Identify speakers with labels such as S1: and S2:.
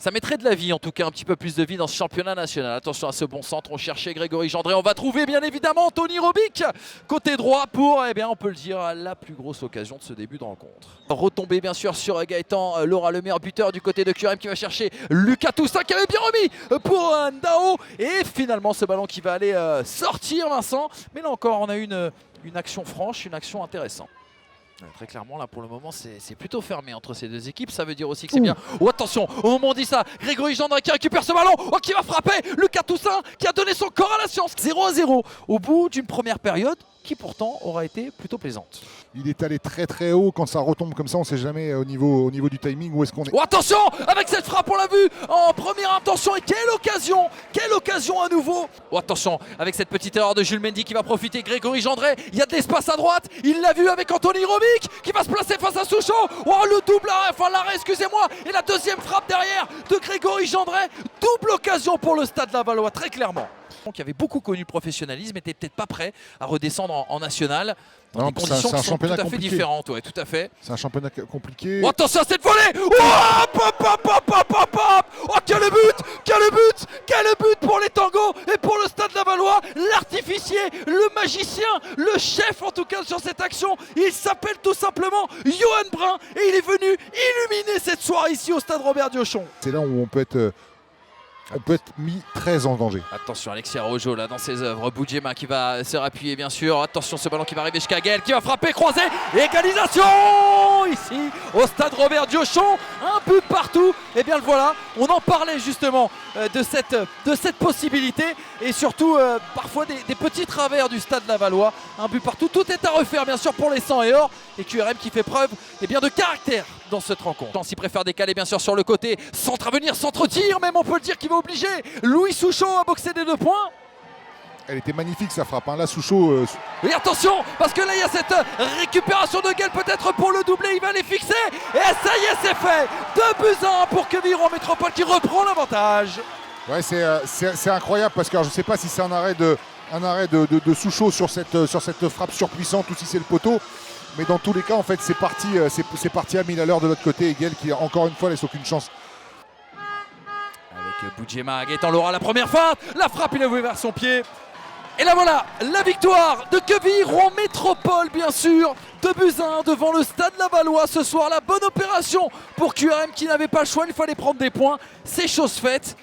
S1: Ça mettrait de la vie, en tout cas un petit peu plus de vie dans ce championnat national. Attention à ce bon centre, on cherchait Grégory Gendré. On va trouver bien évidemment Anthony Robic, côté droit pour, eh bien on peut le dire, la plus grosse occasion de ce début de rencontre. Retombée bien sûr sur Gaëtan Laura, le meilleur buteur du côté de QRM qui va chercher Lucas Toussaint qui avait bien remis pour Ndao. Et finalement ce ballon qui va aller sortir Vincent. Mais là encore on a une action franche, une action intéressante. Très clairement, là pour le moment, c'est plutôt fermé entre ces deux équipes. Ça veut dire aussi que c'est bien. Oh, attention, au moment où on dit ça, Grégory Gendré qui récupère ce ballon, oh, qui va frapper Lucas Toussaint qui a donné son corps à la science. 0-0 au bout d'une première période qui pourtant aura été plutôt plaisante.
S2: Il est allé très très haut, quand ça retombe comme ça, on ne sait jamais au niveau du timing où est-ce qu'on est.
S1: Oh, attention, avec cette frappe, on l'a vu en première intention et quelle occasion à nouveau. Oh, attention, avec cette petite erreur de Jules Mendy qui va profiter, Grégory Gendré, il y a de l'espace à droite, il l'a vu avec Anthony Robic qui va se placer face à Souchon. Oh, le double arrêt, enfin l'arrêt, excusez-moi, et la deuxième frappe derrière de Grégory Gendré, double occasion pour le Stade Lavallois, très clairement. Qui avait beaucoup connu le professionnalisme, n'était peut-être pas prêt à redescendre en national. Dans des conditions qui sont tout à fait différentes, ouais, tout à fait.
S2: C'est un championnat compliqué.
S1: Oh, attention à cette volée. Oh, oh, quel but pour les tangos et pour le Stade Lavallois. L'artificier, le magicien, le chef en tout cas sur cette action. Il s'appelle tout simplement Johan Brun et il est venu illuminer cette soirée ici au Stade Robert Diochon.
S2: C'est là où on peut être mis très en danger.
S1: Attention Alexia Rojo là dans ses œuvres, Boudjema qui va se rappuyer bien sûr, attention ce ballon qui va arriver jusqu'à Gaël qui va frapper, croiser, égalisation ici au Stade Robert Diochon, un but partout, et bien le voilà, on en parlait justement de cette possibilité et surtout parfois des petits travers du Stade Lavallois, un but partout, tout est à refaire bien sûr pour les 100 et or et QRM qui fait preuve de caractère dans cette rencontre. Il préfère décaler bien sûr sur le côté, centre à venir, centre-tir même on peut le dire qui va obliger Louis Souchon à boxer des 2 points.
S2: Elle était magnifique sa frappe, hein. Là Souchon...
S1: Et attention, parce que là il y a cette récupération de Gaël peut-être pour le doublé, il va les fixer. Et ça y est, c'est fait. 2-1 pour Queviron Métropole qui reprend l'avantage.
S2: Ouais, c'est incroyable parce que je ne sais pas si c'est un arrêt de Souchon sur cette frappe surpuissante ou si c'est le poteau. Mais dans tous les cas, en fait, c'est parti à 1000 à l'heure de l'autre côté. Et Gaël qui, encore une fois, laisse aucune chance.
S1: Avec Boudjema, Gaëtan Laura, la première feinte, la frappe, il a ouvert vers son pied. Et là voilà, la victoire de Queviron Métropole, bien sûr. 2-1 devant le Stade Lavallois ce soir. La bonne opération pour QRM qui n'avait pas le choix, il fallait prendre des points. C'est chose faite.